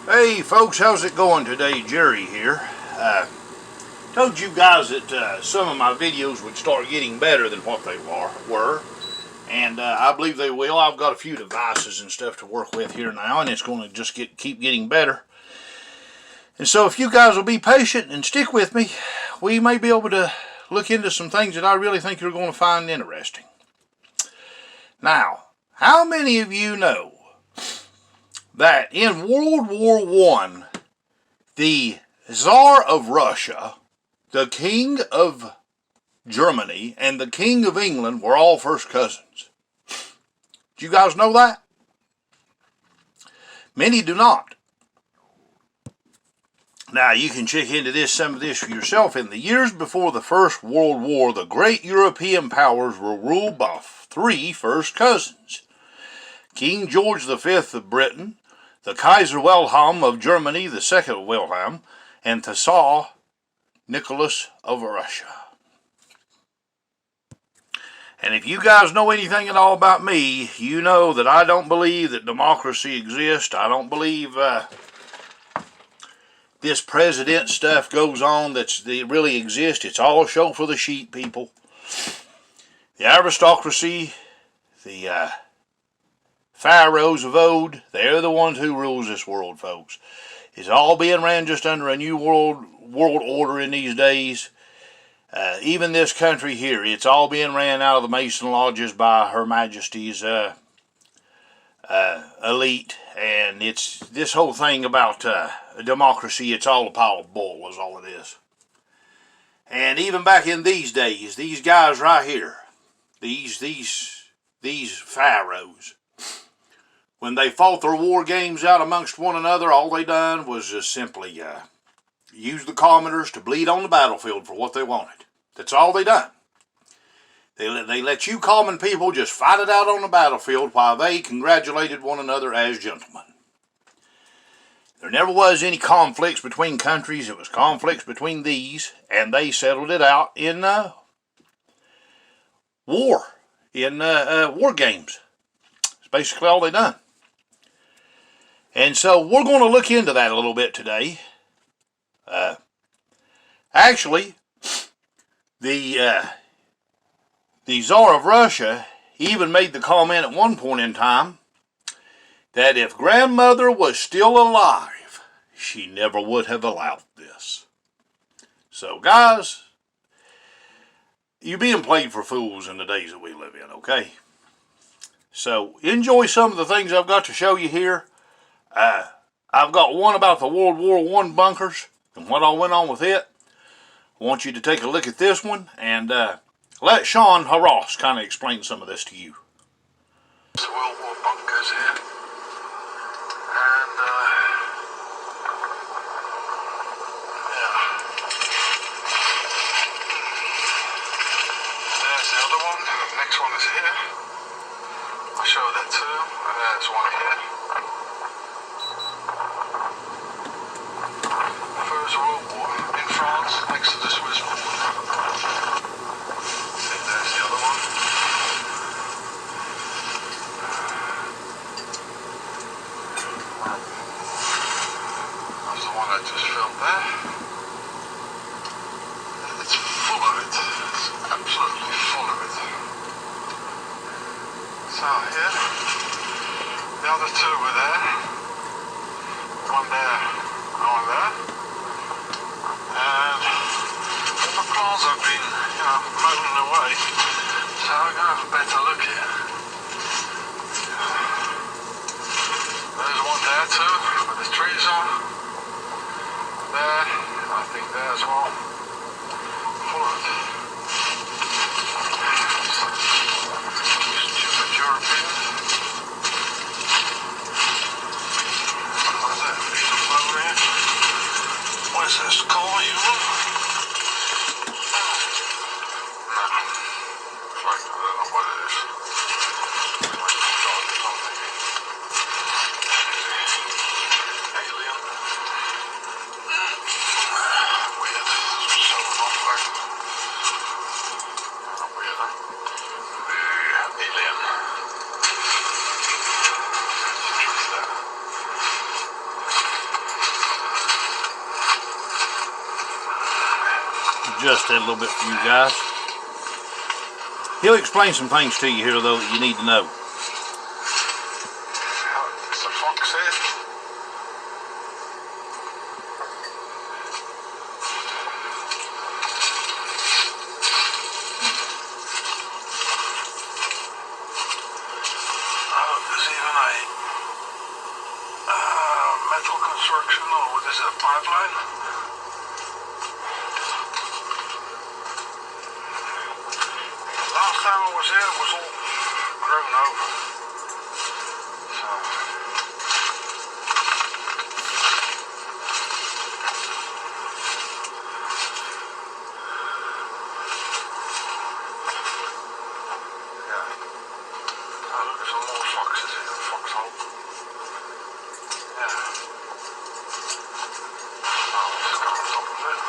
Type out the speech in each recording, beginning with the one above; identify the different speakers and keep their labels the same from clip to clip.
Speaker 1: Hey folks, how's it going today? Jerry here. Told you guys that some of my videos would start getting better than what they were, and I believe they will. I've got a few devices and stuff to work with here now, and it's going to just keep getting better. And so if you guys will be patient and stick with me, we may be able to look into some things that I really think you're going to find interesting. Now, how many of you know that in World War I, the Tsar of Russia, the King of Germany, and the King of England were all first cousins? Do you guys know that? Many do not. Now, you can check into some of this for yourself. In the years before the First World War, the great European powers were ruled by three first cousins: King George V of Britain, the Kaiser Wilhelm of Germany, the second Wilhelm, and the Tsar Nicholas of Russia. And if you guys know anything at all about me, you know that I don't believe that democracy exists. I don't believe this president stuff goes on that really exists. It's all show for the sheep, people. The aristocracy, the pharaohs of old, they're the ones who rules this world, folks. It's all being ran just under a new world order in these days. Even this country here, it's all being ran out of the Mason lodges by Her Majesty's elite. And it's this whole thing about democracy, it's all a pile of bull is all it is. And even back in these days, these guys right here, these pharaohs, when they fought their war games out amongst one another, all they done was just simply use the commoners to bleed on the battlefield for what they wanted. That's all they done. They let you common people just fight it out on the battlefield while they congratulated one another as gentlemen. There never was any conflicts between countries. It was conflicts between these, and they settled it out in war games. That's basically all they done. And so we're going to look into that a little bit today. Actually, the Tsar of Russia even made the comment at one point in time that if grandmother was still alive, she never would have allowed this. So, guys, you're being played for fools in the days that we live in, okay? So, enjoy some of the things I've got to show you here. I've got one about the World War I bunkers and what all went on with it. I want you to take a look at this one and let Sean Harros kind of explain some of this to you.
Speaker 2: It's World War bunkers here, and yeah, there's the other one. Next one is here. I'll show that too, and there's one here. First World War in France, next to the Swiss border. See, there's the other one. That's the one I just filmed there. It's full of it. It's absolutely full of it. So here, the other two were there. One there, one there. And all the cars have been, rolling away. So I'm going to have a better look here. There's one there too, where the trees are. There, I think there as well. Full of it. Stupid Europeans. What's that? Beautiful over here. Where's this car, you know? No. Like, I don't know what it is. Like a dog or something. Alien. Weird.
Speaker 1: adjust that a little bit for you guys. He'll explain some things to you here, though, that you need to know.
Speaker 2: It's a fox here. There's even a metal construction, or what is it, a pipeline? Last time I was here, it was all grown over. So. Yeah. Oh, look, there's some more foxes here, foxhole. Yeah. Oh, let's go on top of it.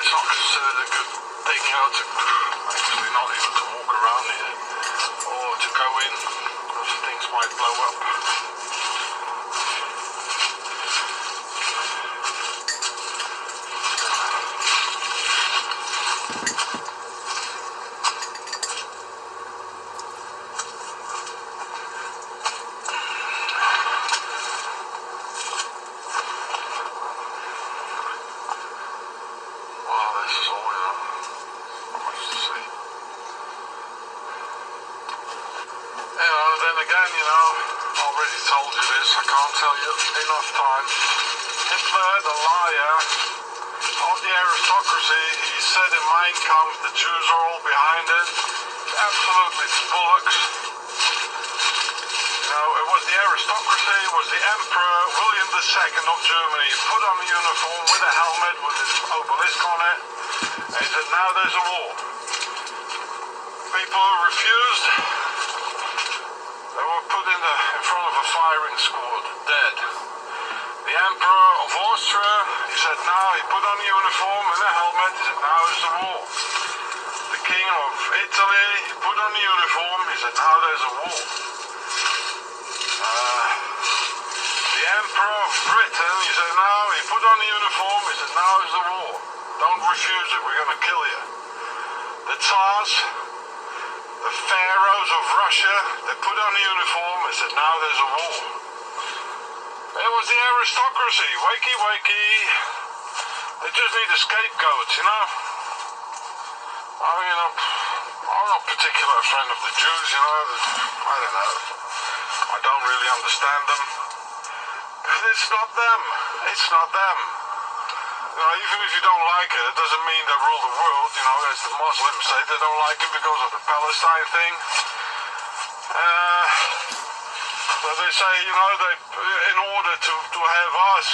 Speaker 2: It's not considered a good thing, you know, actually not even to walk around here or to go in, because things might blow up. Wow, this is all, you know, not much to see. You know, then again, you know, I already told you this, I can't tell you enough times. Hitler, the liar of the aristocracy, he said in Mein Kampf the Jews are all behind it. Absolutely bollocks. You know, it was the aristocracy, it was the Emperor William II of Germany. He put on a uniform with a helmet with his obelisk on it, and he said, now there's a war. People who refused, they were put in front of a firing squad, dead. The Emperor of Austria, he said, now, he put on a uniform and a helmet, he said, now is the war. The King of Italy, he put on a uniform, he said, now there's a war. The Emperor of Britain, he said, now, he put on a uniform, he said, now is the war. Don't refuse it, we're going to kill you. The Tsars, the pharaohs of Russia, they put on a uniform, they said, now there's a war. It was the aristocracy, wakey wakey. They just need a scapegoat, you know. I mean, I'm not particular a friend of the Jews, you know. I don't know. I don't really understand them. But it's not them. It's not them. You know, even if you don't like it, it doesn't mean they rule the world, you know, as the Muslims say. They don't like it because of the Palestine thing. So they say, you know, in order to have us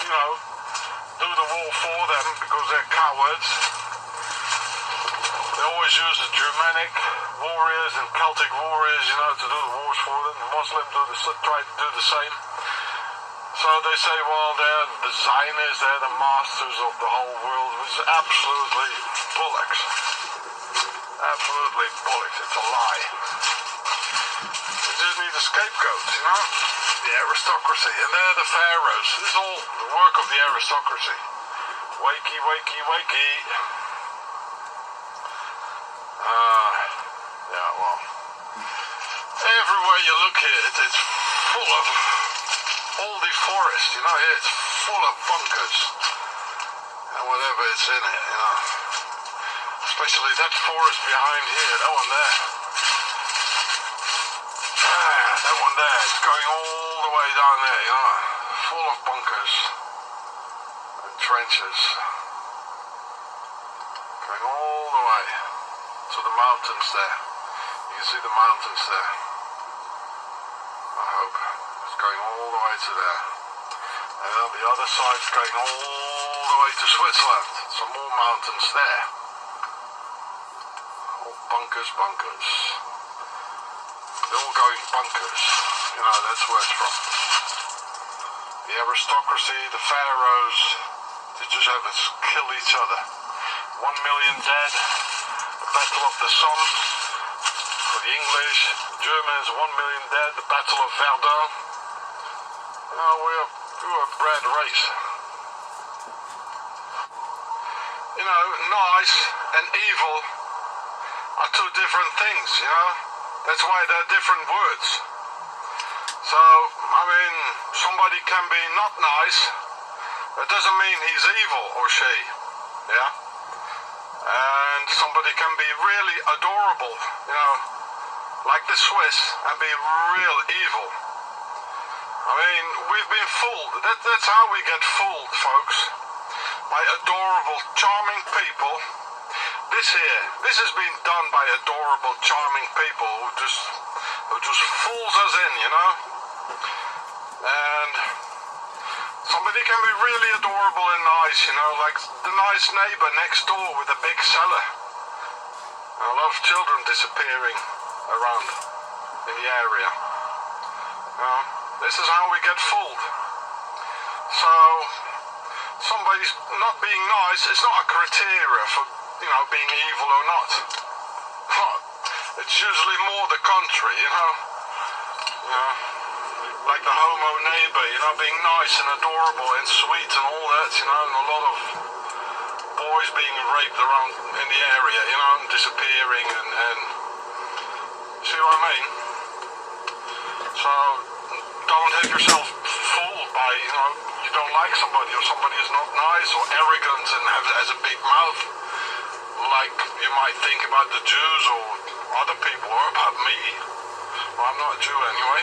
Speaker 2: you know, do the war for them because they're cowards, they always use the Germanic warriors and Celtic warriors, you know, to do the wars for them. The Muslims try to do the same. So they say, well, they're the Zionists, they're the masters of the whole world, which is absolutely bollocks. Absolutely bollocks. It's a lie. They just need a scapegoat, you know? The aristocracy. And they're the pharaohs. This is all the work of the aristocracy. Wakey, wakey, wakey. Yeah, well. Everywhere you look here, it's full of all the forest, you know, here it's full of bunkers. And whatever it's in it, you know. Especially that forest behind here, that one there. That one there, it's going all the way down there, you know. Full of bunkers and trenches. Going all the way to the mountains there. You can see the mountains there. I hope. It's going all the way to there. And on the other side it's going all the way to Switzerland. Some more mountains there. All bunkers, bunkers. They're all going bunkers. You know, that's where it's from. The aristocracy, the pharaohs, they just have to kill each other. 1 million dead. The Battle of the Somme. For the English, Germans, 1 million dead. The Battle of Verdun. we're a bred race. You know, nice and evil are two different things, you know? That's why they're different words. So, I mean, somebody can be not nice, that doesn't mean he's evil or she, yeah? And somebody can be really adorable, you know, like the Swiss, and be real evil. I mean, we've been fooled. That's how we get fooled, folks. By adorable, charming people. This has been done by adorable, charming people who just fools us in, you know? And somebody can be really adorable and nice, you know, like the nice neighbor next door with a big cellar. And a lot of children disappearing around in the area. You know, this is how we get fooled. So, somebody's not being nice is not a criteria for, you know, being evil or not. It's usually more the contrary, you know. Like the homo neighbor, you know, being nice and adorable and sweet and all that, you know, and a lot of boys being raped around in the area, you know, and disappearing and see what I mean? So, don't have yourself fooled by, you know, you don't like somebody or somebody is not nice or arrogant and has a big mouth, like you might think about the Jews or other people or about me. Well, I'm not a Jew anyway.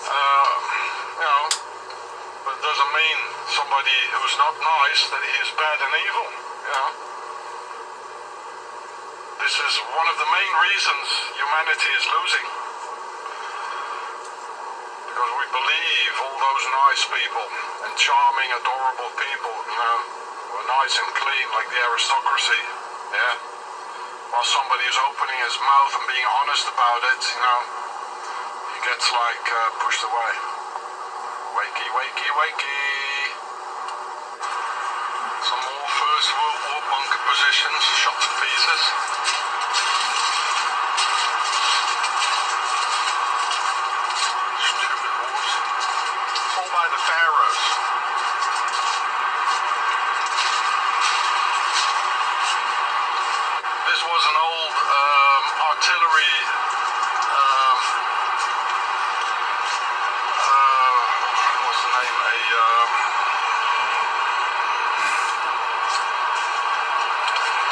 Speaker 2: You know, but it doesn't mean somebody who's not nice that he is bad and evil, you know. This is one of the main reasons humanity is losing. Because we believe all those nice people and charming, adorable people, you know, who are nice and clean like the aristocracy, yeah. While somebody is opening his mouth and being honest about it, you know, he gets like pushed away. Wakey, wakey, wakey. Some more First World War bunker positions, shot to pieces. Stupid wars. It's all by the pharaohs. This was an old artillery what's the name?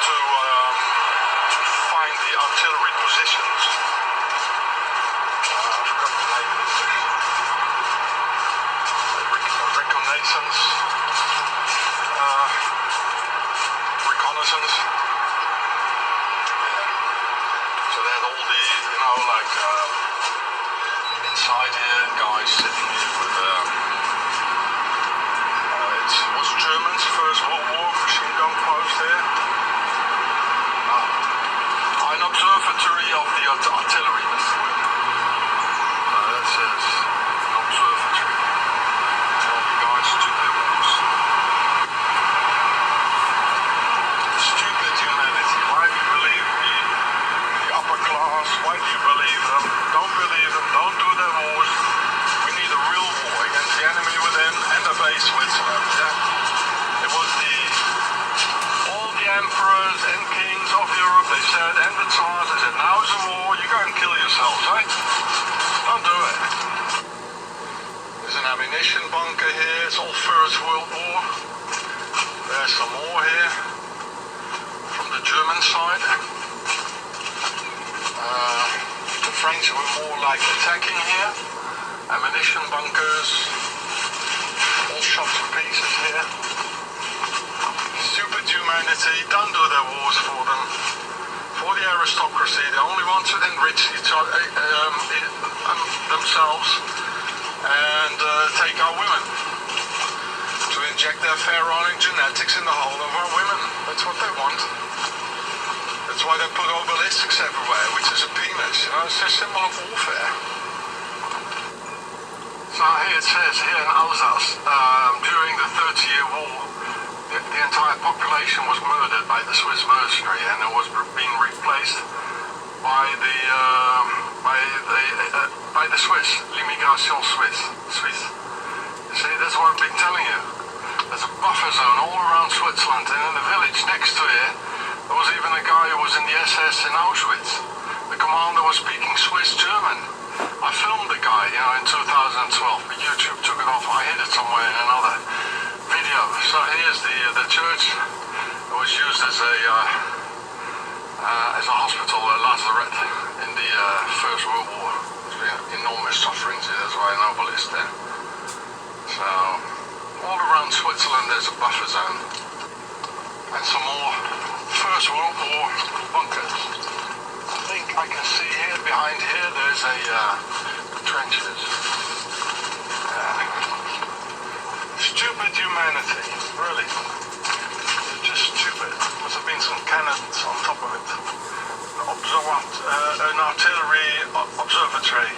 Speaker 2: To find the artillery positions. I forgot the name in English. Reconnaissance. Reconnaissance. So they had all the, you know, like inside here, guys sitting here with it was Germans, First World War, machine gun post here. An observatory of the artillery, Mr. Wynn. That says an observatory. Tell you guys to do their wars. Stupid humanity. Why do you believe the upper class? Why do you believe them? Don't believe them. Don't do their wars. We need a real war against the enemy within and the base Switzerland. Yeah? It was all the emperors and kings of Europe, they said, and the Tsars, they said, now's a war, you go and kill yourselves, right? Don't do it. There's an ammunition bunker here, it's all First World War. There's some more here, from the German side. The French were more like attacking here. Ammunition bunkers, all shot to pieces here. Stupid humanity, don't do their wars for them. For the aristocracy, they only want to enrich each other, themselves and take our women. To inject their pharaonic genetics in the whole of our women. That's what they want. That's why they put obelisks everywhere, which is a penis, you know, it's a symbol of warfare. So here it says, here in Alsace, during the 30-year war, the entire population was murdered by the Swiss mercenary, and it was being replaced by by the Swiss, l'immigration Swiss. You see, that's what I've been telling you. There's a buffer zone all around Switzerland, and in the village next to here, there was even a guy who was in the SS in Auschwitz. The commander was speaking Swiss German. I filmed the guy, you know, in 2012, but YouTube took it off. I hid it somewhere in another video. So here's the church. It was used as a hospital, a lazaret, in the First World War. There's been enormous sufferings here, that's why Nobel is there. So, all around Switzerland there's a buffer zone. And some more First World War bunkers. I think I can see here, behind here, there's a trenches. Stupid humanity, really. They're just stupid. Must have been some cannons on top of it. An artillery observatory.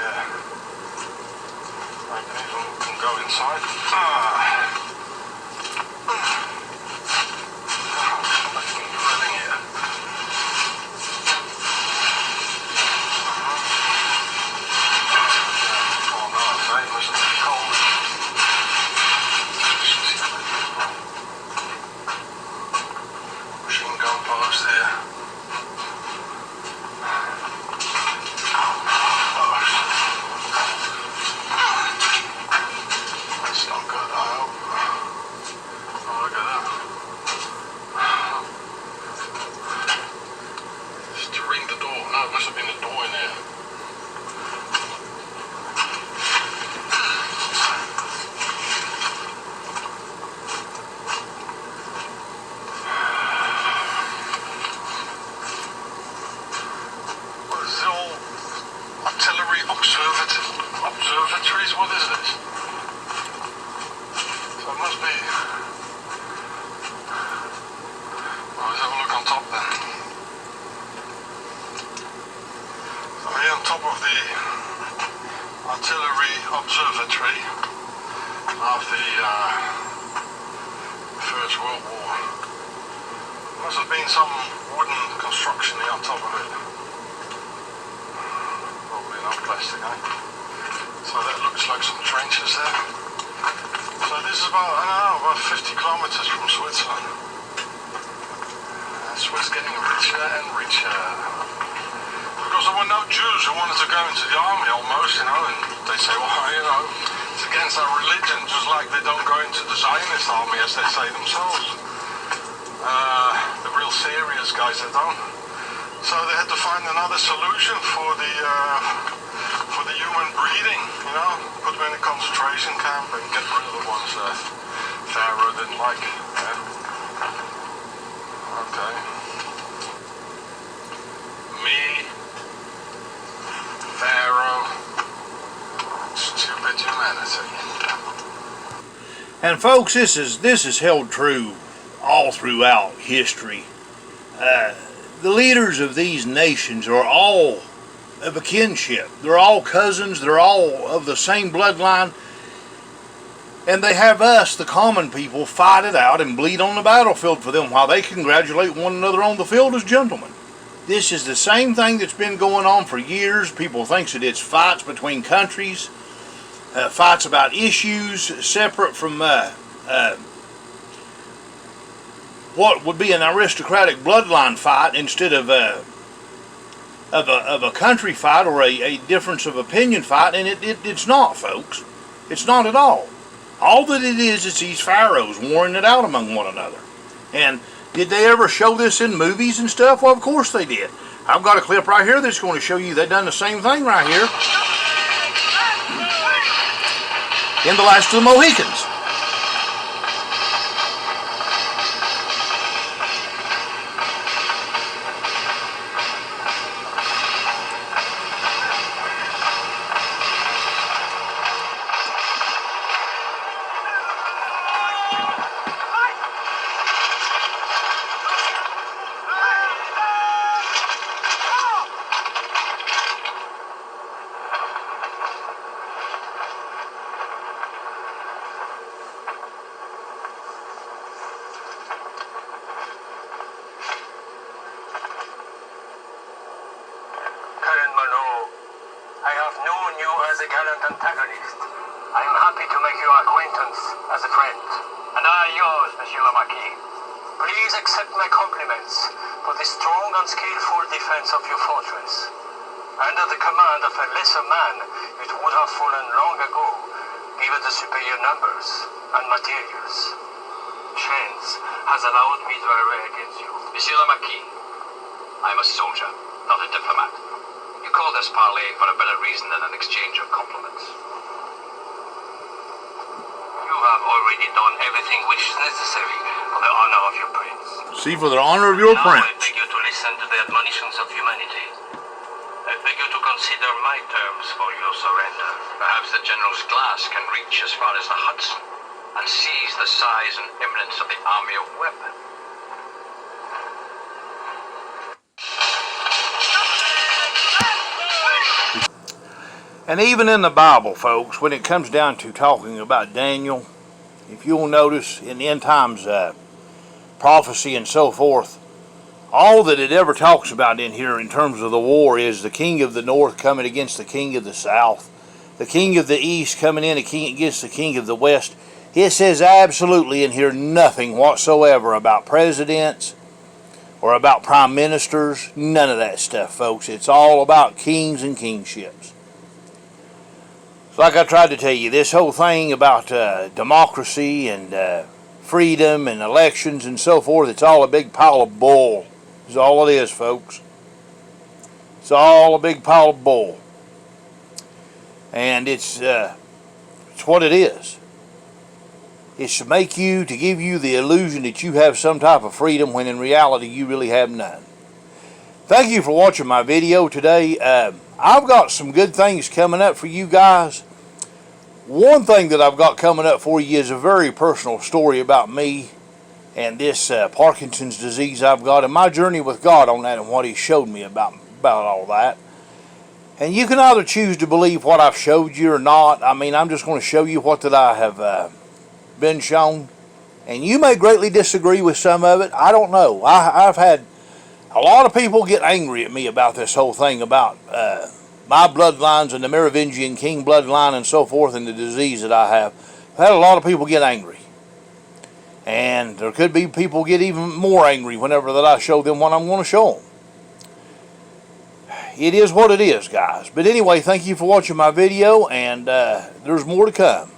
Speaker 2: Yeah. I can go inside. Drilling here. Oh no, it must be cold. Machine gun post here. That's not good, I hope. Oh, look at that. Just to ring the door. No, it must have been a door in there. What is it all? Artillery observatories? What is this? So it must be... Well, let's have a look on top then. So here on top of the artillery observatory of the First World War. Must have been some wooden construction here on top of it. Probably not plastic, eh? So that looks like some trenches there. So this is about, I don't know, about 50 kilometers from Switzerland. Swiss getting richer and richer. Because there were no Jews who wanted to go into the army almost, you know, and they say, well, you know, it's against our religion, just like they don't go into the Zionist army, as they say themselves. The real serious guys, they don't. So they had to find another solution for the human breeding, you know, put them in a concentration camp and get rid of the ones that Pharaoh didn't like. Yeah. Okay. Me, Pharaoh, stupid humanity.
Speaker 1: And folks, this is held true all throughout history. The leaders of these nations are all of a kinship. They're all cousins. They're all of the same bloodline. And they have us, the common people, fight it out and bleed on the battlefield for them while they congratulate one another on the field as gentlemen. This is the same thing that's been going on for years. People think that it's fights between countries, fights about issues separate from what would be an aristocratic bloodline fight instead of a country fight or a difference of opinion fight, and it's not, folks. It's not at all. All that it is these pharaohs warring it out among one another. And did they ever show this in movies and stuff? Well, of course they did. I've got a clip right here that's going to show you they done the same thing right here in The Last of the Mohicans.
Speaker 3: as a gallant antagonist. I am happy to make your acquaintance as a friend. And I yours, Monsieur le Marquis. Please accept my compliments for the strong and skillful defense of your fortress. Under the command of a lesser man, it would have fallen long ago, given the superior numbers and materials. Chance has allowed me to array against you.
Speaker 4: Monsieur le Marquis, I am a soldier, not a diplomat. You call this parley for a better reason than an exchange of compliments.
Speaker 3: You have already done everything which is necessary for the honor of your prince.
Speaker 1: See, for the honor of your
Speaker 3: Now I
Speaker 1: prince.
Speaker 3: beg you to listen to the admonitions of humanity. I beg you to consider my terms for your surrender.
Speaker 4: Perhaps the General's glass can reach as far as the Hudson and seize the size and eminence of the army of Webb.
Speaker 1: And even in the Bible, folks, when it comes down to talking about Daniel, if you'll notice in the end times prophecy and so forth, all that it ever talks about in here in terms of the war is the king of the north coming against the king of the south, the king of the east coming in against the king of the west. It says absolutely in here nothing whatsoever about presidents or about prime ministers, none of that stuff, folks. It's all about kings and kingships. Like I tried to tell you, this whole thing about democracy and freedom and elections and so forth, it's all a big pile of bull. Is all it is, folks. It's all a big pile of bull. And it's what it is. It's to make you, to give you the illusion that you have some type of freedom when in reality you really have none. Thank you for watching my video today. I've got some good things coming up for you guys. One thing that I've got coming up for you is a very personal story about me and this Parkinson's disease I've got and my journey with God on that and what He showed me about all that. And you can either choose to believe what I've showed you or not. I mean, I'm just going to show you what that I have been shown. And you may greatly disagree with some of it. I don't know. I've had a lot of people get angry at me about this whole thing about my bloodlines and the Merovingian king bloodline and so forth and the disease that I have. I've had a lot of people get angry. And there could be people get even more angry whenever that I show them what I'm going to show them. It is what it is, guys. But anyway, thank you for watching my video, and there's more to come.